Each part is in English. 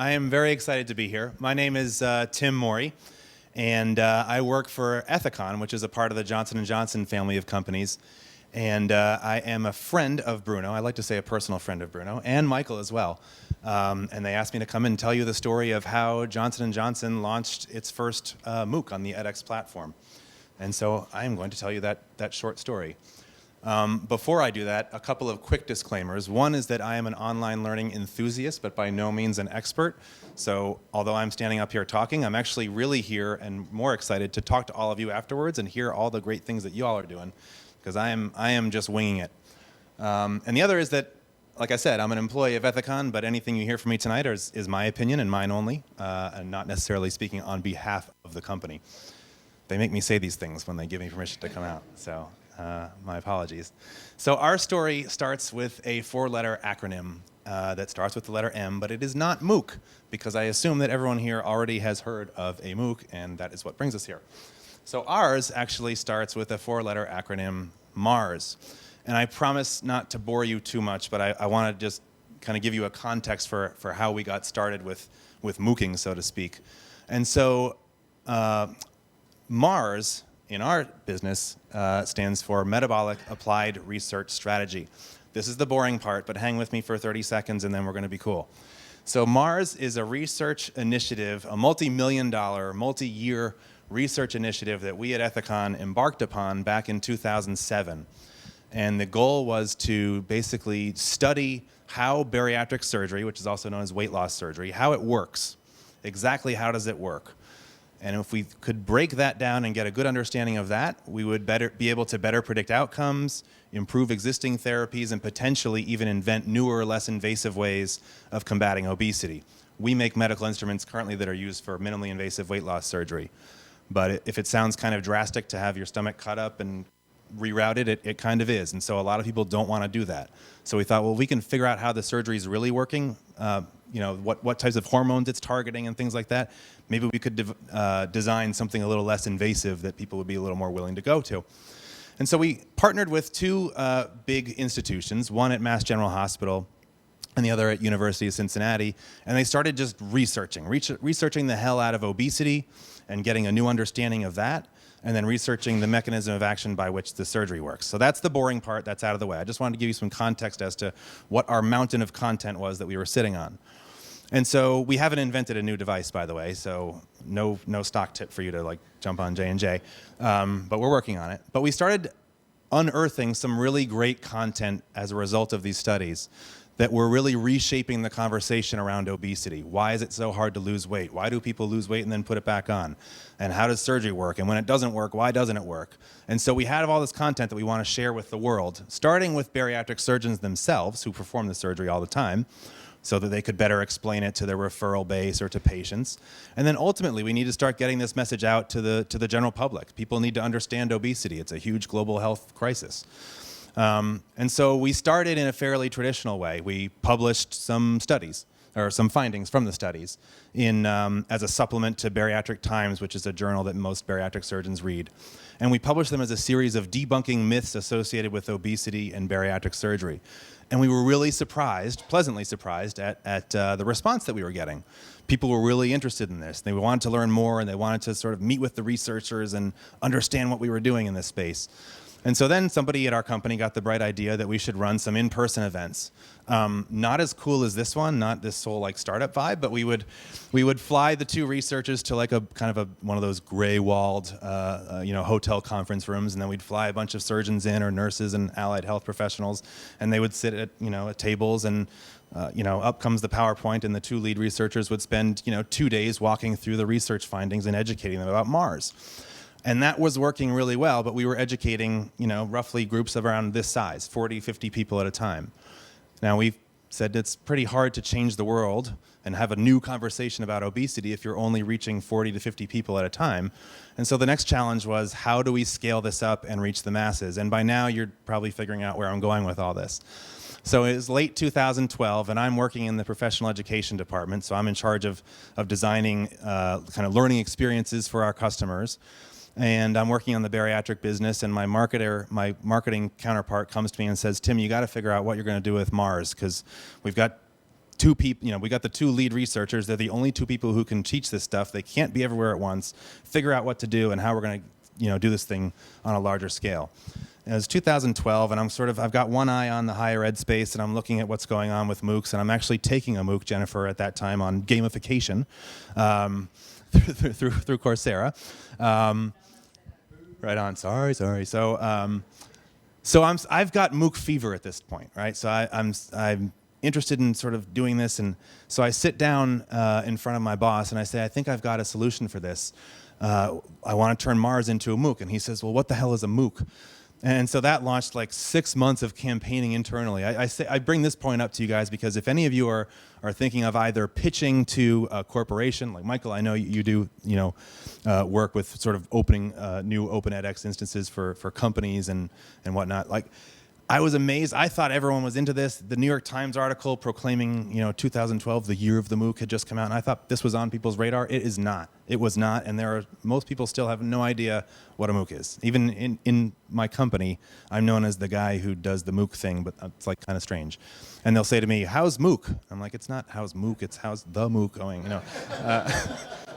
I am very excited to be here. My name is Tim Mauri, and I work for Ethicon, which is a part of the Johnson & Johnson family of companies. And I am a friend of Bruno. I like to say a personal friend of Bruno, and Michael as well. And they asked me to come and tell you the story of how Johnson & Johnson launched its first MOOC on the edX platform. And so I am going to tell you that short story. Before I do that, a couple of quick disclaimers. One is that I am an online learning enthusiast, but by no means an expert. So although I'm standing up here talking, I'm actually really here and more excited to talk to all of you afterwards and hear all the great things that you all are doing, because I am just winging it. And the other is that, like I said, I'm an employee of Ethicon, but anything you hear from me tonight is my opinion and mine only, and not necessarily speaking on behalf of the company. They make me say these things when they give me permission to come out, so my apologies. So our story starts with a four-letter acronym that starts with the letter M, but it is not MOOC, because I assume that everyone here already has heard of a MOOC, and that is what brings us here. So ours actually starts with a four-letter acronym, MARS. And I promise not to bore you too much, but I want to just kind of give you a context for how we got started with MOOCing, so to speak. And so MARS, in our business, stands for Metabolic Applied Research Strategy. This is the boring part, but hang with me for 30 seconds and then we're going to be cool. So MARS is a research initiative, a multi-million-dollar, multi-year research initiative that we at Ethicon embarked upon back in 2007. And the goal was to basically study how bariatric surgery, which is also known as weight loss surgery, how it works. Exactly how does it work? And if we could break that down and get a good understanding of that, we would be able to better predict outcomes, improve existing therapies, and potentially even invent newer, less invasive ways of combating obesity. We make medical instruments currently that are used for minimally invasive weight loss surgery. But if it sounds kind of drastic to have your stomach cut up and rerouted, it kind of is. And so a lot of people don't want to do that. So we thought, well, we can figure out how the surgery is really working, what types of hormones it's targeting and things like that. Maybe we could design something a little less invasive that people would be a little more willing to go to. And so we partnered with two big institutions, one at Mass General Hospital and the other at University of Cincinnati, and they started just researching the hell out of obesity and getting a new understanding of that, and then researching the mechanism of action by which the surgery works. So that's the boring part, that's out of the way. I just wanted to give you some context as to what our mountain of content was that we were sitting on. And so we haven't invented a new device, by the way, so no stock tip for you to like jump on J&J, but we're working on it. But we started unearthing some really great content as a result of these studies that were really reshaping the conversation around obesity. Why is it so hard to lose weight? Why do people lose weight and then put it back on? And how does surgery work? And when it doesn't work, why doesn't it work? And so we have all this content that we want to share with the world, starting with bariatric surgeons themselves who perform the surgery all the time, so that they could better explain it to their referral base or to patients. And then ultimately, we need to start getting this message out to the general public. People need to understand obesity. It's a huge global health crisis. And so we started in a fairly traditional way. We published some studies, or some findings from the studies, as a supplement to Bariatric Times, which is a journal that most bariatric surgeons read. And we published them as a series of debunking myths associated with obesity and bariatric surgery. And we were really surprised, pleasantly surprised, at the response that we were getting. People were really interested in this. They wanted to learn more, and they wanted to sort of meet with the researchers and understand what we were doing in this space. And so then somebody at our company got the bright idea that we should run some in-person events. Not as cool as this one, not this whole like startup vibe, but we would fly the two researchers to like one of those gray-walled hotel conference rooms, and then we'd fly a bunch of surgeons in, or nurses and allied health professionals, and they would sit at tables, and up comes the PowerPoint, and the two lead researchers would spend 2 days walking through the research findings and educating them about MARS. And that was working really well, but we were educating, roughly groups of around this size, 40, 50 people at a time. Now, we've said it's pretty hard to change the world and have a new conversation about obesity if you're only reaching 40 to 50 people at a time. And so the next challenge was, how do we scale this up and reach the masses? And by now, you're probably figuring out where I'm going with all this. So it was late 2012, and I'm working in the professional education department, so I'm in charge of designing kind of learning experiences for our customers. And I'm working on the bariatric business, and my marketing counterpart comes to me and says, Tim, you got to figure out what you're going to do with MARS, because we've got two people, we got the two lead researchers. They're the only two people who can teach this stuff. They can't be everywhere at once, figure out what to do and how we're going to, do this thing on a larger scale. And it was 2012, and I've got one eye on the higher ed space, and I'm looking at what's going on with MOOCs, and I'm actually taking a MOOC, Jennifer, at that time on gamification through Coursera. Right on. Sorry. So I've got MOOC fever at this point, right? So I'm interested in sort of doing this, and so I sit down in front of my boss and I say, I think I've got a solution for this. I want to turn Mars into a MOOC, and he says, well, what the hell is a MOOC? And so that launched like 6 months of campaigning internally. I bring this point up to you guys because if any of you are thinking of either pitching to a corporation, like Michael, I know you do, work with sort of opening new open edX instances for companies and whatnot. Like, I was amazed. I thought everyone was into this. The New York Times article proclaiming, 2012, the year of the MOOC, had just come out, and I thought this was on people's radar. It is not. It was not, and most people still have no idea what a MOOC is. Even in my company, I'm known as the guy who does the MOOC thing, but it's like kind of strange. And they'll say to me, "How's MOOC?" I'm like, "It's not how's MOOC. It's how's the MOOC going."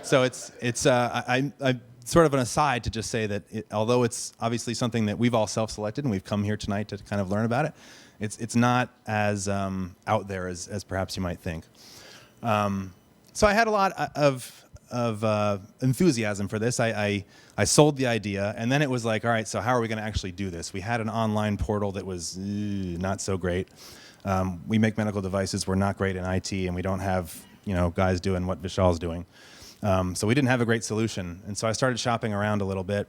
So I sort of an aside to just say that although it's obviously something that we've all self-selected and we've come here tonight to kind of learn about it, it's not as out there as perhaps you might think. So I had a lot of enthusiasm for this. I sold the idea, and then it was like, all right, so how are we going to actually do this? We had an online portal that was not so great. We make medical devices. We're not great in IT, and we don't have guys doing what Vishal's doing. So we didn't have a great solution. And so I started shopping around a little bit.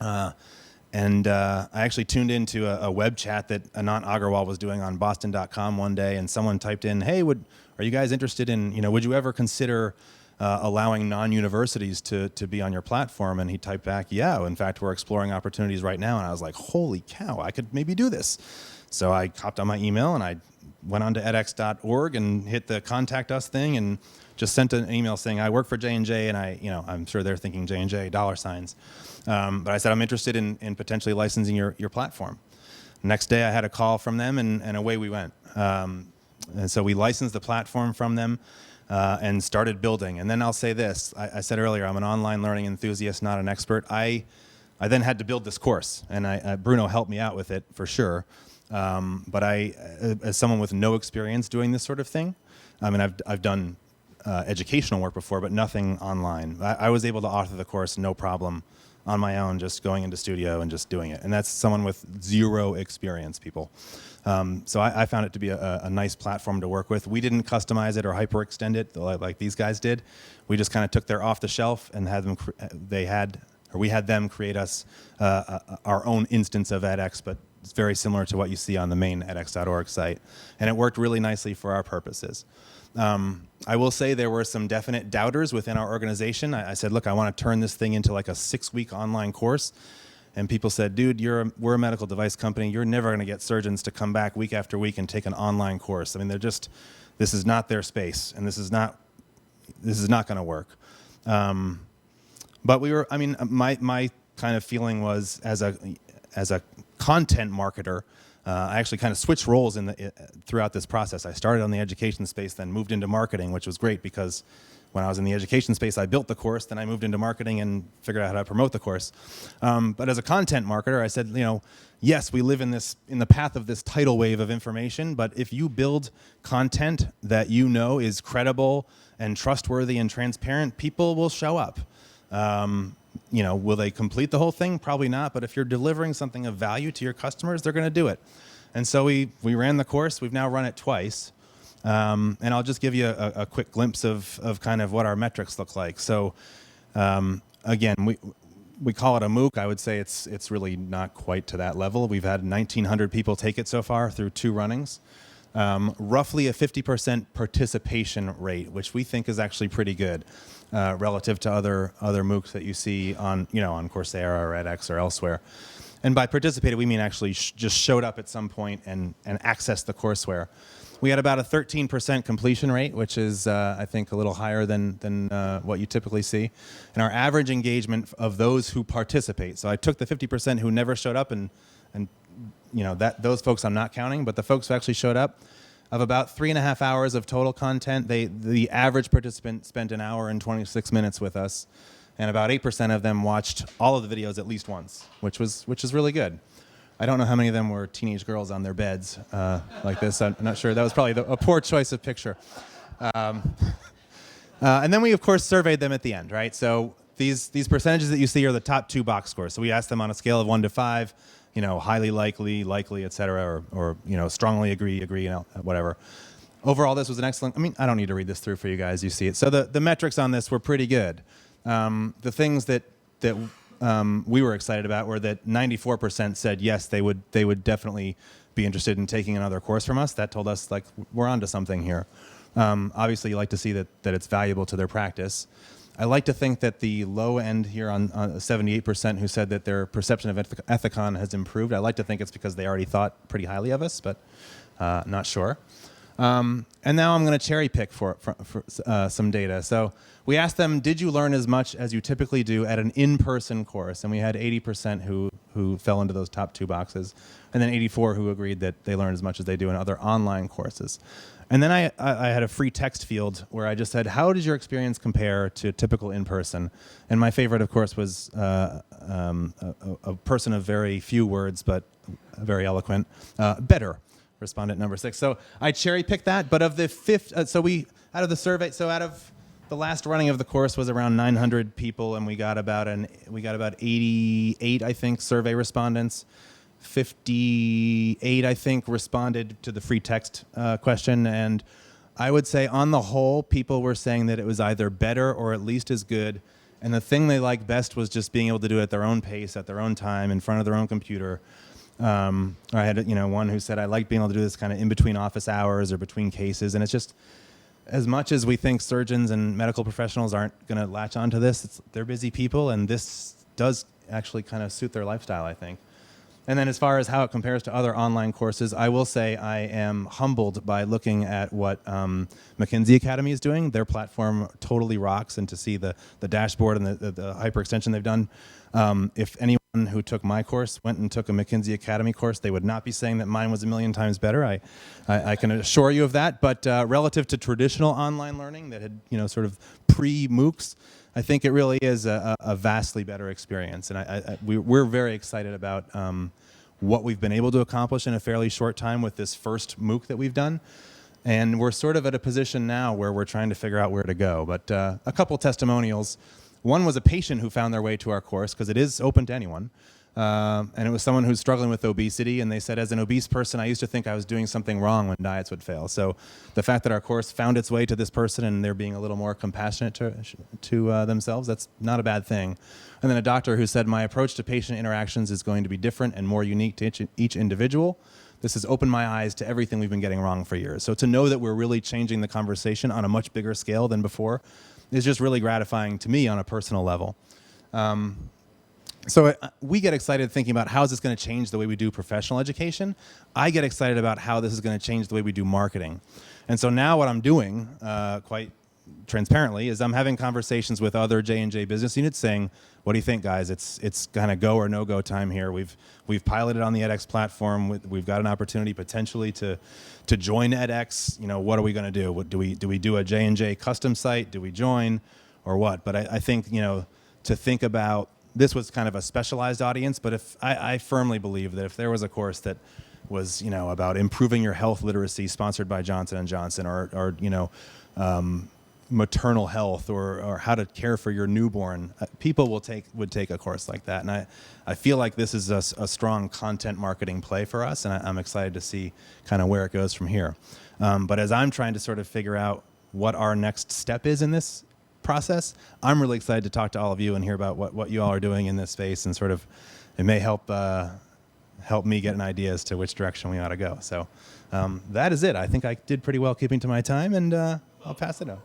And I actually tuned into a web chat that Anant Agarwal was doing on Boston.com one day. And someone typed in, hey, are you guys interested in, would you ever consider allowing non-universities to be on your platform? And he typed back, yeah, in fact, we're exploring opportunities right now. And I was like, holy cow, I could maybe do this. So I hopped on my email and I went on to edX.org and hit the contact us thing and just sent an email saying I work for J&J, and I'm sure they're thinking J&J $signs. But I said I'm interested in potentially licensing your platform. Next day I had a call from them, and away we went. And so we licensed the platform from them and started building. And then I'll say this: I said earlier I'm an online learning enthusiast, not an expert. I then had to build this course, and Bruno helped me out with it for sure. But as someone with no experience doing this sort of thing, I mean I've done educational work before, but nothing online. I was able to author the course no problem on my own, just going into studio and just doing it. And that's someone with zero experience, people. So I found it to be a nice platform to work with. We didn't customize it or hyperextend it like these guys did. We just kind of took their off the shelf and had them. We had them create us our own instance of edX, but it's very similar to what you see on the main edX.org site. And it worked really nicely for our purposes. I will say there were some definite doubters within our organization. I said, look, I want to turn this thing into like a 6-week online course. And people said, dude, we're a medical device company. You're never going to get surgeons to come back week after week and take an online course. I mean, this is not their space, and this is not going to work. But my kind of feeling was as a content marketer, I actually kind of switched roles throughout this process. I started on the education space, then moved into marketing, which was great because when I was in the education space, I built the course, then I moved into marketing and figured out how to promote the course. But as a content marketer, I said, yes, we live in the path of this tidal wave of information, but if you build content that is credible and trustworthy and transparent, people will show up. Will they complete the whole thing? Probably not, but if you're delivering something of value to your customers, they're going to do it. And so we ran the course. We've now run it twice. And I'll just give you a quick glimpse of kind of what our metrics look like. So again, we call it a MOOC. I would say it's really not quite to that level. We've had 1,900 people take it so far through 2 runnings. Roughly a 50% participation rate, which we think is actually pretty good relative to other MOOCs that you see on Coursera or edX or elsewhere. And by participated, we mean actually just showed up at some point and accessed the courseware. We had about a 13% completion rate, which is, I think, a little higher than what you typically see. And our average engagement of those who participate. So I took the 50% who never showed up, and those folks I'm not counting, but the folks who actually showed up, of about 3.5 hours of total content. The average participant spent 1 hour and 26 minutes with us, and about 8% of them watched all of the videos at least once, which is really good. I don't know how many of them were teenage girls on their beds like this. I'm not sure. That was probably a poor choice of picture. And then we, of course, surveyed them at the end, right? So these percentages that you see are the top 2 box scores. So we asked them on a scale of 1 to 5, highly likely, et cetera, or strongly agree, whatever. Overall, this was an excellent, I don't need to read this through for you guys, you see it. So the metrics on this were pretty good. The things that we were excited about were that 94% said yes, they would definitely be interested in taking another course from us. That told us, like, we're onto something here. Obviously, you like to see that it's valuable to their practice. I like to think that the low end here on 78% who said that their perception of Ethicon has improved. I like to think it's because they already thought pretty highly of us, but not sure. And now I'm going to cherry pick for some data. So we asked them, did you learn as much as you typically do at an in-person course? And we had 80% who fell into those top 2 boxes, and then 84 who agreed that they learned as much as they do in other online courses. And then I had a free text field where I just said, how does your experience compare to typical in-person? And my favorite, of course, was a person of very few words, but very eloquent. Better, respondent number 6. So I cherry-picked that, but of the out of the survey, so out of the last running of the course was around 900 people, and we got about 88, I think, survey respondents. 58, I think, responded to the free text question, and I would say on the whole, people were saying that it was either better or at least as good, and the thing they liked best was just being able to do it at their own pace, at their own time, in front of their own computer. I had one who said, I like being able to do this kind of in between office hours or between cases, and it's just, as much as we think surgeons and medical professionals aren't going to latch onto this, they're busy people, and this does actually kind of suit their lifestyle, I think. And then as far as how it compares to other online courses, I will say I am humbled by looking at what McKinsey Academy is doing. Their platform totally rocks, and to see the dashboard and the hyperextension they've done. If anyone who took my course went and took a McKinsey Academy course, they would not be saying that mine was 1,000,000 times better. I can assure you of that. But relative to traditional online learning that had sort of pre-MOOCs, I think it really is a vastly better experience, and we're very excited about what we've been able to accomplish in a fairly short time with this first MOOC that we've done. And we're sort of at a position now where we're trying to figure out where to go. But a couple testimonials. One was a patient who found their way to our course, because it is open to anyone. And it was someone who's struggling with obesity, and they said, as an obese person, I used to think I was doing something wrong when diets would fail. So the fact that our course found its way to this person and they're being a little more compassionate to themselves, that's not a bad thing. And then a doctor who said, my approach to patient interactions is going to be different and more unique to each individual. This has opened my eyes to everything we've been getting wrong for years. So to know that we're really changing the conversation on a much bigger scale than before is just really gratifying to me on a personal level. So we get excited thinking about how is this going to change the way we do professional education. I get excited about how this is going to change the way we do marketing. And so now what I'm doing, quite transparently, is I'm having conversations with other J&J business units saying, what do you think, guys? It's kind of go or no-go time here. We've piloted on the edX platform. We've got an opportunity potentially to join edX. What are we going to do? Do we do a J&J custom site? Do we join or what? But I think, to think about, this was kind of a specialized audience, but if I firmly believe that if there was a course that was, about improving your health literacy, sponsored by Johnson & Johnson, or maternal health, or how to care for your newborn, people would take a course like that. And I feel like this is a strong content marketing play for us, and I'm excited to see kind of where it goes from here. But as I'm trying to sort of figure out what our next step is in this process, I'm really excited to talk to all of you and hear about what you all are doing in this space, and sort of it may help me get an idea as to which direction we ought to go. So that is it. I think I did pretty well keeping to my time, and I'll pass it on.